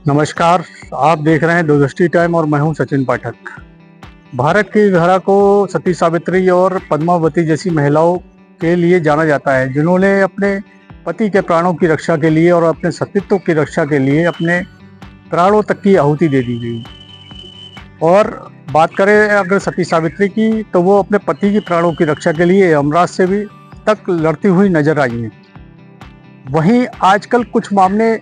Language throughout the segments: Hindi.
नमस्कार। आप देख रहे हैं दूरदृष्टि टाइम और मैं हूं सचिन पाठक। भारत की धारा को सती सावित्री और पद्मावती जैसी महिलाओं के लिए जाना जाता है, जिन्होंने अपने पति के प्राणों की रक्षा के लिए और अपने सतीत्व की रक्षा के लिए अपने प्राणों तक की आहुति दे दी गई। और बात करें अगर सती सावित्री की, तो वो अपने पति की प्राणों की रक्षा के लिए यमराज से भी तक लड़ती हुई नजर आई हैं। वहीं आजकल कुछ मामले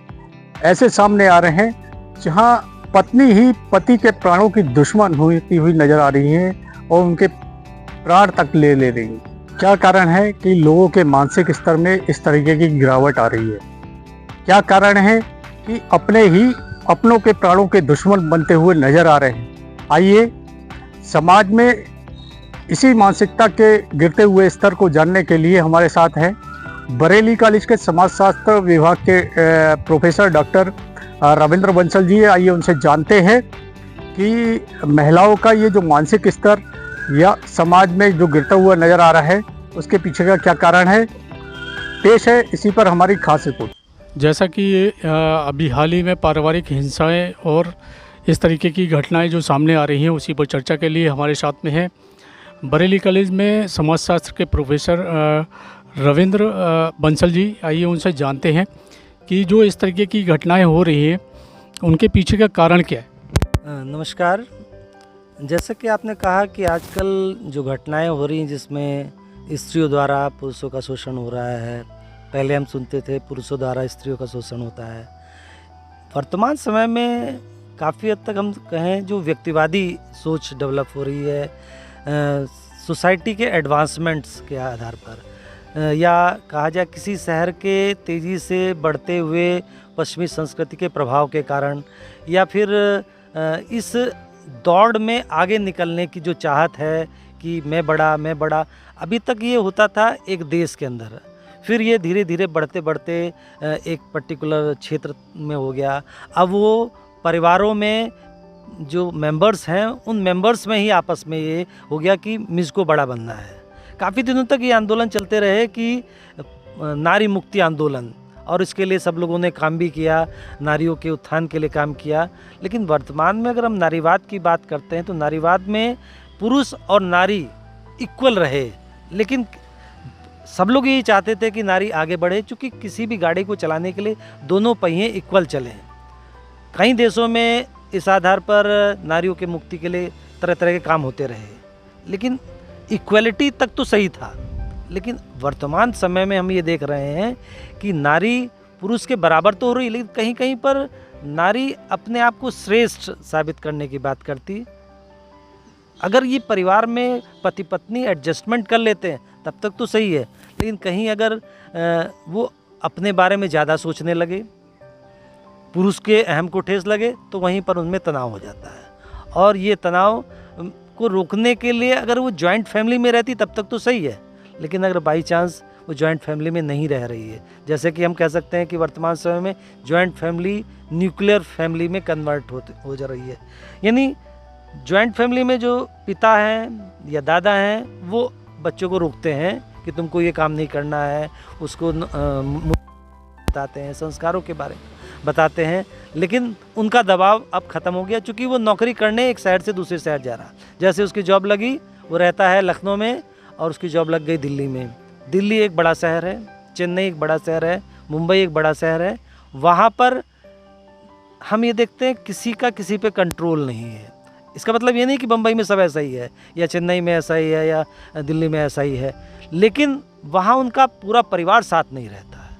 ऐसे सामने आ रहे हैं जहां पत्नी ही पति के प्राणों की दुश्मन होती हुई नजर आ रही है और उनके प्राण तक ले रही है। क्या कारण है कि लोगों के मानसिक स्तर में इस तरीके की गिरावट आ रही है? क्या कारण है कि अपने ही अपनों के प्राणों के दुश्मन बनते हुए नजर आ रहे हैं? आइए समाज में इसी मानसिकता के गिरते हुए स्तर को जानने के लिए हमारे साथ हैं बरेली कॉलेज के समाजशास्त्र विभाग के प्रोफेसर डॉक्टर रविंद्र बंसल जी। आइए उनसे जानते हैं कि महिलाओं का ये जो मानसिक स्तर या समाज में जो गिरता हुआ नजर आ रहा है, उसके पीछे का क्या कारण है। पेश है इसी पर हमारी खास रिपोर्ट। जैसा कि अभी हाल ही में पारिवारिक हिंसाएं और इस तरीके की घटनाएं जो सामने आ रही हैं, उसी पर चर्चा के लिए हमारे साथ में हैं बरेली कॉलेज में समाजशास्त्र के प्रोफेसर रविंद्र बंसल जी। आइए उनसे जानते हैं कि जो इस तरीके की घटनाएं हो रही हैं, उनके पीछे का कारण क्या है। नमस्कार। जैसे कि आपने कहा कि आजकल जो घटनाएं हो रही हैं जिसमें स्त्रियों द्वारा पुरुषों का शोषण हो रहा है, पहले हम सुनते थे पुरुषों द्वारा स्त्रियों का शोषण होता है। वर्तमान समय में काफ़ी हद तक हम कहें जो व्यक्तिवादी सोच डेवलप हो रही है सोसाइटी के एडवांसमेंट्स के आधार पर, या कहा जाए किसी शहर के तेज़ी से बढ़ते हुए पश्चिमी संस्कृति के प्रभाव के कारण, या फिर इस दौड़ में आगे निकलने की जो चाहत है कि मैं बड़ा। अभी तक ये होता था एक देश के अंदर, फिर ये धीरे धीरे बढ़ते बढ़ते एक पर्टिकुलर क्षेत्र में हो गया। अब वो परिवारों में जो मेंबर्स हैं, उन मेंबर्स में ही आपस में ये हो गया कि मुझको बड़ा बनना है। काफ़ी दिनों तक ये आंदोलन चलते रहे कि नारी मुक्ति आंदोलन, और इसके लिए सब लोगों ने काम भी किया, नारियों के उत्थान के लिए काम किया। लेकिन वर्तमान में अगर हम नारीवाद की बात करते हैं तो नारीवाद में पुरुष और नारी इक्वल रहे, लेकिन सब लोग यही चाहते थे कि नारी आगे बढ़े, चूँकि किसी भी गाड़ी को चलाने के लिए दोनों पहिए इक्वल चलें। कई देशों में इस आधार पर नारियों के मुक्ति के लिए तरह तरह के काम होते रहे, लेकिन इक्वलिटी तक तो सही था। लेकिन वर्तमान समय में हम ये देख रहे हैं कि नारी पुरुष के बराबर तो हो रही, लेकिन कहीं कहीं पर नारी अपने आप को श्रेष्ठ साबित करने की बात करती। अगर ये परिवार में पति पत्नी एडजस्टमेंट कर लेते हैं तब तक तो सही है, लेकिन कहीं अगर वो अपने बारे में ज़्यादा सोचने लगे, पुरुष के अहम को ठेस लगे, तो वहीं पर उनमें तनाव हो जाता है। और ये तनाव को रोकने के लिए अगर वो जॉइंट फैमिली में रहती तब तक तो सही है, लेकिन अगर बाई चांस वो जॉइंट फैमिली में नहीं रह रही है, जैसे कि हम कह सकते हैं कि वर्तमान समय में जॉइंट फैमिली न्यूक्लियर फैमिली में कन्वर्ट हो जा रही है। यानी जॉइंट फैमिली में जो पिता हैं या दादा हैं, वो बच्चों को रोकते हैं कि तुमको ये काम नहीं करना है, उसको बताते हैं, संस्कारों के बारे में बताते हैं, लेकिन उनका दबाव अब ख़त्म हो गया, चूँकि वो नौकरी करने एक शहर से दूसरे शहर जा रहा। जैसे उसकी जॉब लगी, वो रहता है लखनऊ में, और उसकी जॉब लग गई दिल्ली में। दिल्ली एक बड़ा शहर है, चेन्नई एक बड़ा शहर है, मुंबई एक बड़ा शहर है। वहाँ पर हम ये देखते हैं किसी का किसी पे कंट्रोल नहीं है। इसका मतलब ये नहीं कि बम्बई में सब ऐसा ही है, या चेन्नई में ऐसा ही है, या दिल्ली में ऐसा ही है, लेकिन वहाँ उनका पूरा परिवार साथ नहीं रहता है,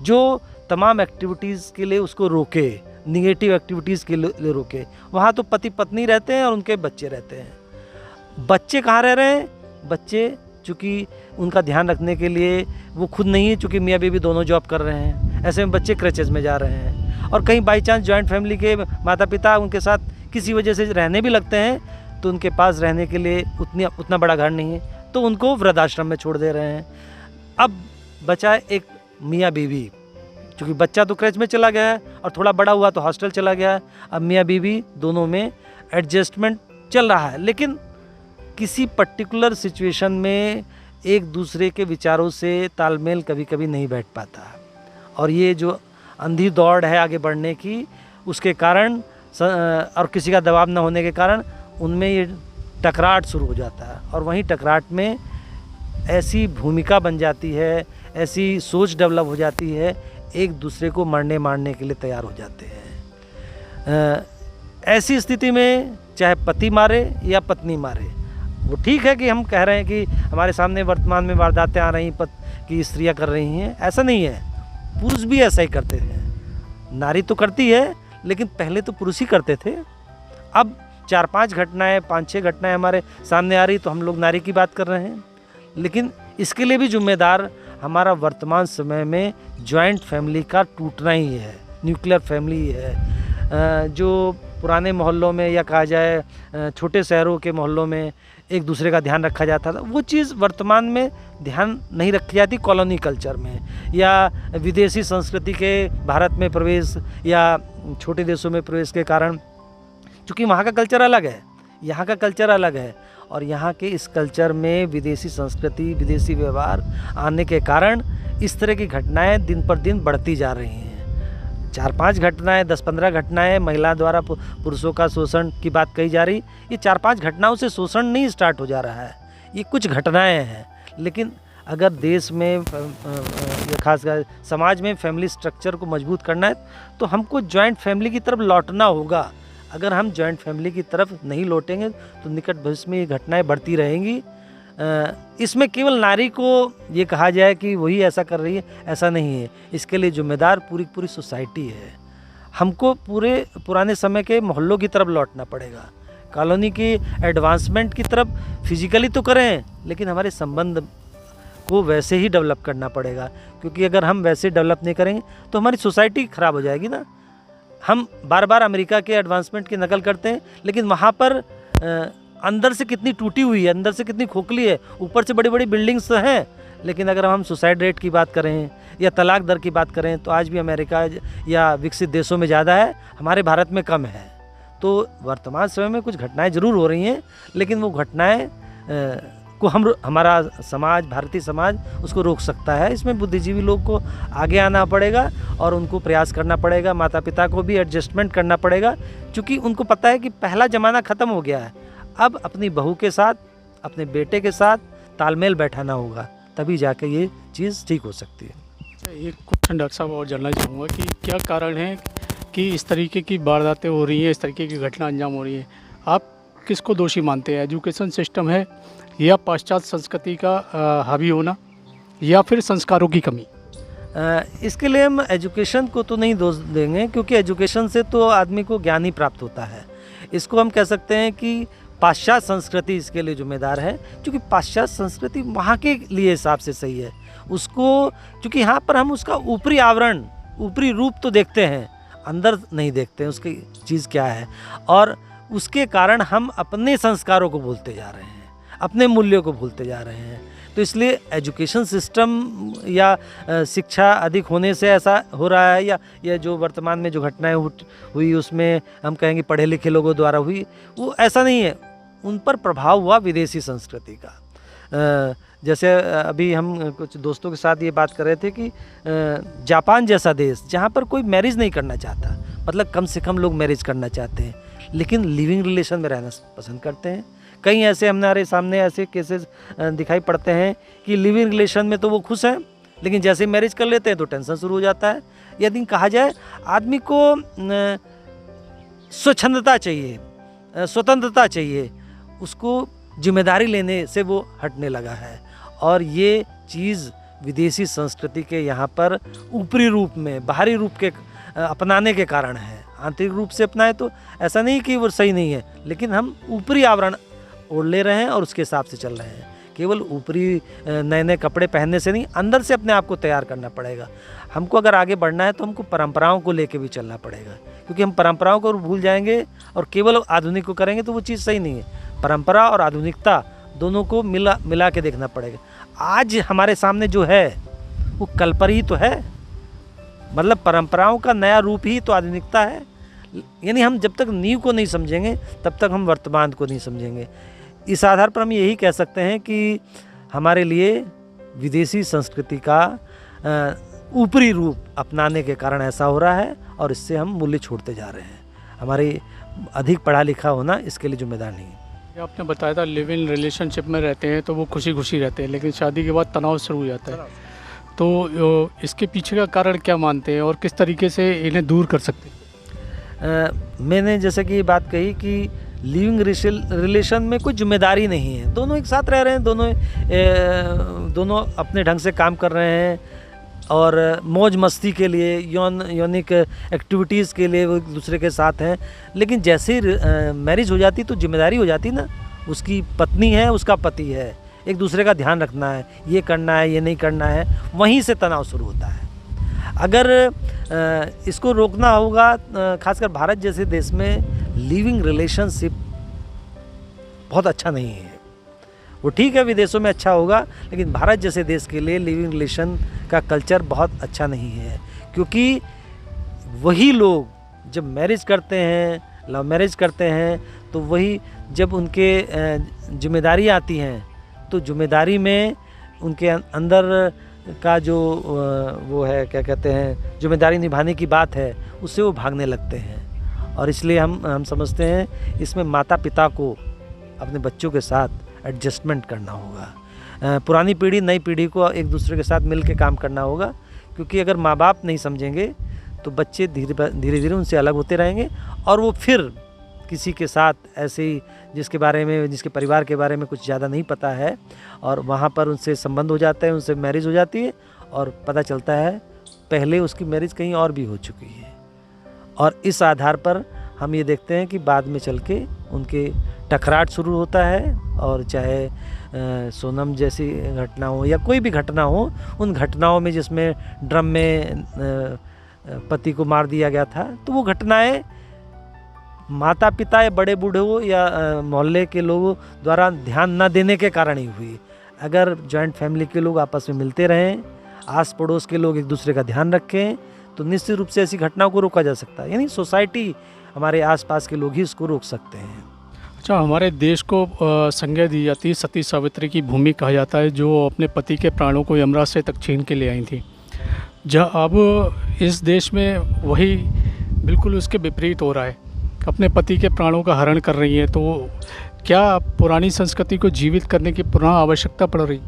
जो तमाम एक्टिविटीज़ के लिए उसको रोके, निगेटिव एक्टिविटीज़ के लिए रोके। वहाँ तो पति पत्नी रहते हैं और उनके बच्चे रहते हैं। बच्चे कहाँ रह रहे हैं? बच्चे चूँकि उनका ध्यान रखने के लिए वो खुद नहीं है, चूँकि मियाँ बीवी दोनों जॉब कर रहे हैं, ऐसे में बच्चे क्रचेज़ में जा रहे हैं। और कहीं बाई चांस जॉइंट फैमिली के माता पिता उनके साथ किसी वजह से रहने भी लगते हैं, तो उनके पास रहने के लिए उतना बड़ा घर नहीं है, तो उनको वृद्धाश्रम में छोड़ दे रहे हैं। अब बचा एक मियाँ बीवी, क्योंकि बच्चा तो क्रच में चला गया है और थोड़ा बड़ा हुआ तो हॉस्टल चला गया है। अब मियाँ बीवी दोनों में एडजस्टमेंट चल रहा है, लेकिन किसी पर्टिकुलर सिचुएशन में एक दूसरे के विचारों से तालमेल कभी कभी नहीं बैठ पाता। और ये जो अंधी दौड़ है आगे बढ़ने की, उसके कारण और किसी का दबाव न होने के कारण उनमें ये टकराट शुरू हो जाता है, और वहीं टकराट में ऐसी भूमिका बन जाती है, ऐसी सोच डेवलप हो जाती है, एक दूसरे को मरने मारने के लिए तैयार हो जाते हैं। ऐसी स्थिति में चाहे पति मारे या पत्नी मारे, वो ठीक है कि हम कह रहे हैं कि हमारे सामने वर्तमान में वारदातें आ रही कि स्त्रियां कर रही हैं, ऐसा नहीं है, पुरुष भी ऐसा ही करते हैं। नारी तो करती है, लेकिन पहले तो पुरुष ही करते थे। अब 4-5 घटनाएं, 5-6 घटनाएं हमारे सामने आ रही तो हम लोग नारी की बात कर रहे हैं। लेकिन इसके लिए भी जिम्मेदार हमारा वर्तमान समय में जॉइंट फैमिली का टूटना ही है, न्यूक्लियर फैमिली है। जो पुराने मोहल्लों में या कहा जाए छोटे शहरों के मोहल्लों में एक दूसरे का ध्यान रखा जाता था, वो चीज़ वर्तमान में ध्यान नहीं रखी जाती। कॉलोनी कल्चर में या विदेशी संस्कृति के भारत में प्रवेश या छोटे देशों में प्रवेश के कारण, चूँकि वहाँ का कल्चर अलग है, यहाँ का कल्चर अलग है, और यहाँ के इस कल्चर में विदेशी संस्कृति, विदेशी व्यवहार आने के कारण इस तरह की घटनाएं दिन पर दिन बढ़ती जा रही हैं। 4-5 घटनाएं, 10-15 घटनाएं महिला द्वारा पुरुषों का शोषण की बात कही जा रही। ये 4-5 घटनाओं से शोषण नहीं स्टार्ट हो जा रहा है, ये कुछ घटनाएं हैं। लेकिन अगर देश में या खासकर समाज में फैमिली स्ट्रक्चर को मजबूत करना है तो हमको जॉइंट फैमिली की तरफ लौटना होगा। अगर हम जॉइंट फैमिली की तरफ नहीं लौटेंगे तो निकट भविष्य में ये घटनाएं बढ़ती रहेंगी। इसमें केवल नारी को ये कहा जाए कि वही ऐसा कर रही है, ऐसा नहीं है। इसके लिए जिम्मेदार पूरी सोसाइटी है। हमको पूरे पुराने समय के मोहल्लों की तरफ लौटना पड़ेगा, कॉलोनी की एडवांसमेंट की तरफ। फिजिकली तो करें, लेकिन हमारे संबंध को वैसे ही डेवलप करना पड़ेगा, क्योंकि अगर हम वैसे डेवलप नहीं करेंगे तो हमारी सोसाइटी ख़राब हो जाएगी ना। हम बार बार अमेरिका के एडवांसमेंट की नकल करते हैं, लेकिन वहाँ पर अंदर से कितनी टूटी हुई है, अंदर से कितनी खोखली है। ऊपर से बड़ी बड़ी बिल्डिंग्स तो हैं, लेकिन अगर हम सुसाइड रेट की बात करें या तलाक दर की बात करें तो आज भी अमेरिका या विकसित देशों में ज़्यादा है, हमारे भारत में कम है। तो वर्तमान समय में कुछ घटनाएं ज़रूर हो रही हैं, लेकिन वो घटनाएं को हमारा समाज, भारतीय समाज उसको रोक सकता है। इसमें बुद्धिजीवी लोग को आगे आना पड़ेगा और उनको प्रयास करना पड़ेगा। माता पिता को भी एडजस्टमेंट करना पड़ेगा, क्योंकि उनको पता है कि पहला ज़माना ख़त्म हो गया है। अब अपनी बहू के साथ, अपने बेटे के साथ तालमेल बैठाना होगा, तभी जाके ये चीज़ ठीक हो सकती है। एक क्वेश्चन डॉक्टर साहब और जानना चाहूँगा कि क्या कारण है कि इस तरीके की वारदातें हो रही हैं, इस तरीके की घटना अंजाम हो रही है? आप किसको दोषी मानते हैं? एजुकेशन सिस्टम है, या पाश्चात्य संस्कृति का हावी होना, या फिर संस्कारों की कमी? इसके लिए हम एजुकेशन को तो नहीं दोष देंगे, क्योंकि एजुकेशन से तो आदमी को ज्ञान ही प्राप्त होता है। इसको हम कह सकते हैं कि पाश्चात्य संस्कृति इसके लिए जिम्मेदार है, क्योंकि पाश्चात्य संस्कृति वहाँ के लिए हिसाब से सही है। उसको, क्योंकि यहाँ पर हम उसका ऊपरी आवरण, ऊपरी रूप तो देखते हैं, अंदर नहीं देखते हैं उसकी चीज़ क्या है, और उसके कारण हम अपने संस्कारों को भूलते जा रहे हैं, अपने मूल्यों को भूलते जा रहे हैं। तो इसलिए एजुकेशन सिस्टम या शिक्षा अधिक होने से ऐसा हो रहा है, या जो वर्तमान में जो घटनाएं हुई उसमें हम कहेंगे पढ़े लिखे लोगों द्वारा हुई, वो ऐसा नहीं है। उन पर प्रभाव हुआ विदेशी संस्कृति का। जैसे अभी हम कुछ दोस्तों के साथ ये बात कर रहे थे कि जापान जैसा देश, जहाँ पर कोई मैरिज नहीं करना चाहता, मतलब कम से कम लोग मैरिज करना चाहते हैं, लेकिन लिविंग रिलेशन में रहना पसंद करते हैं। कई ऐसे हमारे सामने ऐसे केसेस दिखाई पड़ते हैं कि लिविंग रिलेशन में तो वो खुश हैं, लेकिन जैसे मैरिज कर लेते हैं तो टेंशन शुरू हो जाता है। यदि कहा जाए आदमी को स्वच्छंदता चाहिए, स्वतंत्रता चाहिए, उसको जिम्मेदारी लेने से वो हटने लगा है। और ये चीज़ विदेशी संस्कृति के यहाँ पर ऊपरी रूप में, बाहरी रूप के अपनाने के कारण है। आंतरिक रूप से अपनाए तो ऐसा नहीं कि वो सही नहीं है, लेकिन हम ऊपरी आवरण ओढ़ ले रहे हैं और उसके हिसाब से चल रहे हैं। केवल ऊपरी नए नए कपड़े पहनने से नहीं, अंदर से अपने आप को तैयार करना पड़ेगा। हमको अगर आगे बढ़ना है तो हमको परंपराओं को लेके भी चलना पड़ेगा, क्योंकि हम परंपराओं को भूल जाएंगे और केवल आधुनिक को करेंगे तो वो चीज़ सही नहीं है। परंपरा और आधुनिकता दोनों को मिला के देखना पड़ेगा। आज हमारे सामने जो है वो कल पर ही तो है, मतलब परंपराओं का नया रूप ही तो आधुनिकता है। यानी हम जब तक नींव को नहीं समझेंगे तब तक हम वर्तमान को नहीं समझेंगे। इस आधार पर हम यही कह सकते हैं कि हमारे लिए विदेशी संस्कृति का ऊपरी रूप अपनाने के कारण ऐसा हो रहा है और इससे हम मूल्य छोड़ते जा रहे हैं। हमारी अधिक पढ़ा लिखा होना इसके लिए जिम्मेदार नहीं है। ये आपने बताया था लिव इन रिलेशनशिप में रहते हैं तो वो खुशी खुशी रहते हैं, लेकिन शादी के बाद तनाव शुरू हो जाता है। तो इसके पीछे का कारण क्या मानते हैं और किस तरीके से इन्हें दूर कर सकते हैं? मैंने जैसे कि ये बात कही कि लिविंग रिलेशन में कोई जिम्मेदारी नहीं है, दोनों एक साथ रह रहे हैं, दोनों अपने ढंग से काम कर रहे हैं और मौज मस्ती के लिए यौनिक एक्टिविटीज़ के लिए वो एक दूसरे के साथ हैं। लेकिन जैसे ही मैरिज हो जाती तो जिम्मेदारी हो जाती ना, उसकी पत्नी है, उसका पति है, एक दूसरे का ध्यान रखना है, ये करना है, ये नहीं करना है, वहीं से तनाव शुरू होता है। अगर इसको रोकना होगा, खासकर भारत जैसे देश में लिविंग रिलेशनशिप बहुत अच्छा नहीं है। वो ठीक है विदेशों में अच्छा होगा, लेकिन भारत जैसे देश के लिए लिविंग रिलेशन का कल्चर बहुत अच्छा नहीं है, क्योंकि वही लोग जब मैरिज करते हैं, लव मैरिज करते हैं, तो वही जब उनके जिम्मेदारी आती हैं तो जिम्मेदारी में उनके अंदर का जो वो है, क्या कहते हैं, जिम्मेदारी निभाने की बात है, उससे वो भागने लगते हैं। और इसलिए हम समझते हैं इसमें माता पिता को अपने बच्चों के साथ एडजस्टमेंट करना होगा। पुरानी पीढ़ी नई पीढ़ी को एक दूसरे के साथ मिल के काम करना होगा, क्योंकि अगर माँ बाप नहीं समझेंगे तो बच्चे धीरे धीरे उनसे अलग होते रहेंगे और वो फिर किसी के साथ ऐसे ही जिसके परिवार के बारे में कुछ ज़्यादा नहीं पता है और वहाँ पर उनसे संबंध हो जाता है, उनसे मैरिज हो जाती है और पता चलता है पहले उसकी मैरिज कहीं और भी हो चुकी है। और इस आधार पर हम ये देखते हैं कि बाद में चल के उनके टकराट शुरू होता है और चाहे सोनम जैसी घटना हो या कोई भी घटना हो, उन घटनाओं में जिसमें ड्रम में पति को मार दिया गया था, तो वो घटनाएं माता पिता या बड़े बूढ़े हो या मोहल्ले के लोगों द्वारा ध्यान न देने के कारण ही हुई। अगर जॉइंट फैमिली के लोग आपस में मिलते रहें, आस पड़ोस के लोग एक दूसरे का ध्यान रखें, तो निश्चित रूप से ऐसी घटनाओं को रोका जा सकता है। यानी सोसाइटी, हमारे आसपास के लोग ही इसको रोक सकते हैं। अच्छा, हमारे देश को संज्ञा दी जाती है सती सावित्री की भूमि कहा जाता है, जो अपने पति के प्राणों को यमराज से तक छीन के ले आई थी। अब इस देश में वही बिल्कुल उसके विपरीत हो रहा है, अपने पति के प्राणों का हरण कर रही है। तो क्या पुरानी संस्कृति को जीवित करने की पुनः आवश्यकता पड़ रही?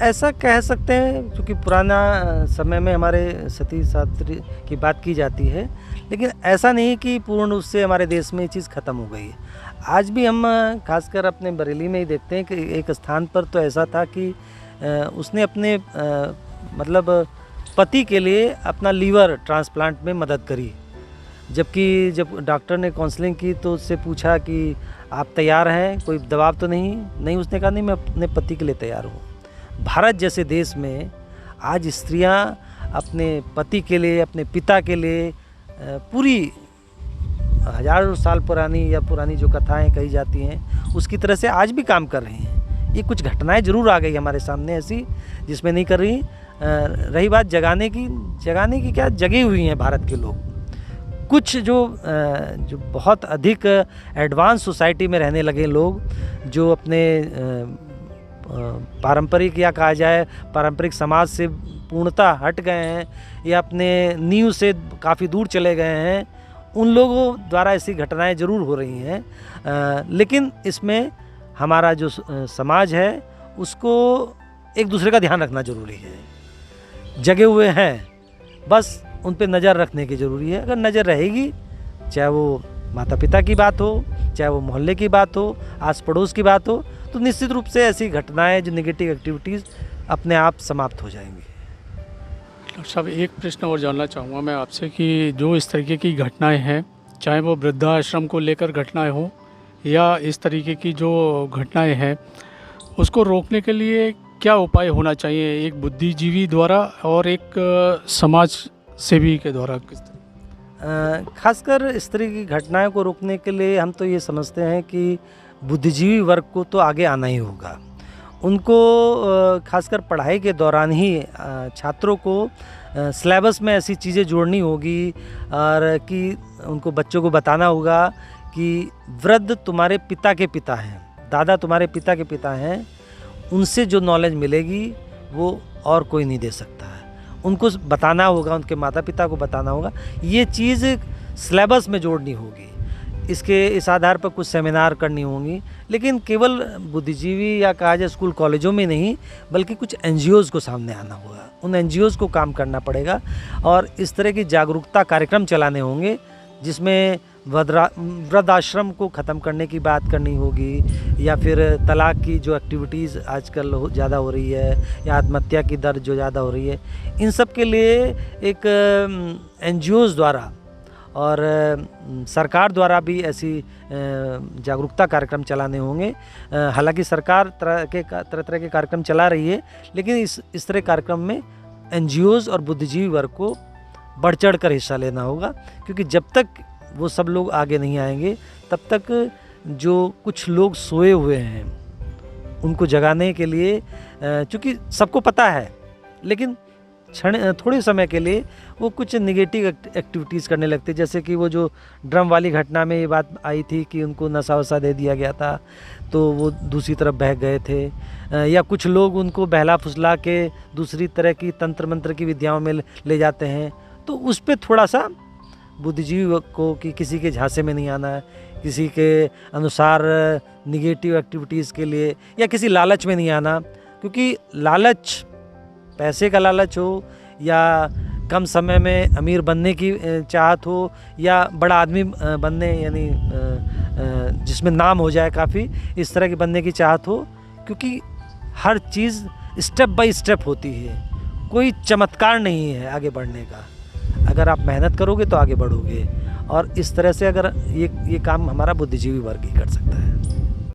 ऐसा कह सकते हैं, क्योंकि पुराना समय में हमारे सती सावित्री की बात की जाती है, लेकिन ऐसा नहीं कि पूर्ण रूप से हमारे देश में ये चीज़ ख़त्म हो गई है। आज भी हम खासकर अपने बरेली में ही देखते हैं कि एक स्थान पर तो ऐसा था कि उसने अपने मतलब पति के लिए अपना लीवर ट्रांसप्लांट में मदद करी। जबकि जब डॉक्टर ने काउंसलिंग की तो उससे पूछा कि आप तैयार हैं, कोई दबाव तो नहीं? उसने कहा नहीं, मैं अपने पति के लिए तैयार हूँ। भारत जैसे देश में आज स्त्रियां अपने पति के लिए, अपने पिता के लिए पूरी हजारों साल पुरानी जो कथाएं कही जाती हैं उसकी तरह से आज भी काम कर रही हैं। ये कुछ घटनाएं ज़रूर आ गई हमारे सामने ऐसी जिसमें नहीं कर रही। रही बात जगाने की क्या, जगे हुई हैं भारत के लोग। कुछ जो बहुत अधिक एडवांस सोसाइटी में रहने लगे लोग, जो अपने पारंपरिक या कहा जाए पारंपरिक समाज से पूर्णतः हट गए हैं या अपने नींव से काफ़ी दूर चले गए हैं, उन लोगों द्वारा ऐसी घटनाएं ज़रूर हो रही हैं। लेकिन इसमें हमारा जो समाज है उसको एक दूसरे का ध्यान रखना ज़रूरी है। जगे हुए हैं, बस उन पे नज़र रखने की ज़रूरी है। अगर नज़र रहेगी, चाहे वो माता पिता की बात हो, चाहे वो मोहल्ले की बात हो, आस पड़ोस की बात हो, तो निश्चित रूप से ऐसी घटनाएं, जो नेगेटिव एक्टिविटीज़ अपने आप समाप्त हो जाएंगी। डॉक्टर साहब, एक प्रश्न और जानना चाहूँगा मैं आपसे कि जो इस तरीके की घटनाएं हैं, चाहे वो वृद्धाश्रम को लेकर घटनाएं हो या इस तरीके की जो घटनाएं हैं, उसको रोकने के लिए क्या उपाय होना चाहिए, एक बुद्धिजीवी द्वारा और एक समाज सेवी के द्वारा? किस तरह? खासकर इस तरह की घटनाओं को रोकने के लिए हम तो ये समझते हैं कि बुद्धिजीवी वर्ग को तो आगे आना ही होगा। उनको खासकर पढ़ाई के दौरान ही छात्रों को सिलेबस में ऐसी चीज़ें जोड़नी होगी और कि उनको बच्चों को बताना होगा कि वृद्ध तुम्हारे पिता के पिता हैं, दादा तुम्हारे पिता के पिता हैं, उनसे जो नॉलेज मिलेगी वो और कोई नहीं दे सकता है। उनको बताना होगा, उनके माता पिता को बताना होगा। ये चीज़ सिलेबस में जोड़नी होगी, इस आधार पर कुछ सेमिनार करनी होंगी, लेकिन केवल बुद्धिजीवी या कहा जाए स्कूल कॉलेजों में नहीं, बल्कि कुछ एनजीओज़ को सामने आना होगा, उन एनजीओज़ को काम करना पड़ेगा और इस तरह की जागरूकता कार्यक्रम चलाने होंगे जिसमें वृद्धाश्रम को ख़त्म करने की बात करनी होगी, या फिर तलाक की जो एक्टिविटीज़ आजकल ज़्यादा हो रही है, या आत्महत्या की दर जो ज़्यादा हो रही है, इन सब के लिए एक एनजीओज़ द्वारा और सरकार द्वारा भी ऐसी जागरूकता कार्यक्रम चलाने होंगे। हालांकि सरकार तरह तरह के कार्यक्रम चला रही है, लेकिन इस तरह कार्यक्रम में एनजीओज़ और बुद्धिजीवी वर्ग को बढ़ चढ़ कर हिस्सा लेना होगा, क्योंकि जब तक वो सब लोग आगे नहीं आएंगे तब तक जो कुछ लोग सोए हुए हैं उनको जगाने के लिए, चूँकि सबको पता है, लेकिन थोड़े समय के लिए वो कुछ निगेटिव एक्टिविटीज़ करने लगते, जैसे कि वो जो ड्रम वाली घटना में ये बात आई थी कि उनको नशा वशा दे दिया गया था तो वो दूसरी तरफ बह गए थे, या कुछ लोग उनको बहला फुसला के दूसरी तरह की तंत्र मंत्र की विद्याओं में ले जाते हैं। तो उस पर थोड़ा सा बुद्धिजीवी को कि किसी के झांसे में नहीं आना है, किसी के अनुसार निगेटिव एक्टिविटीज़ के लिए या किसी लालच में नहीं आना, क्योंकि लालच, पैसे का लालच हो या कम समय में अमीर बनने की चाहत हो या बड़ा आदमी बनने यानी जिसमें नाम हो जाए काफ़ी, इस तरह के बनने की चाहत हो, क्योंकि हर चीज़ स्टेप बाय स्टेप होती है, कोई चमत्कार नहीं है आगे बढ़ने का। अगर आप मेहनत करोगे तो आगे बढ़ोगे, और इस तरह से अगर ये काम हमारा बुद्धिजीवी वर्ग ही कर सकता है।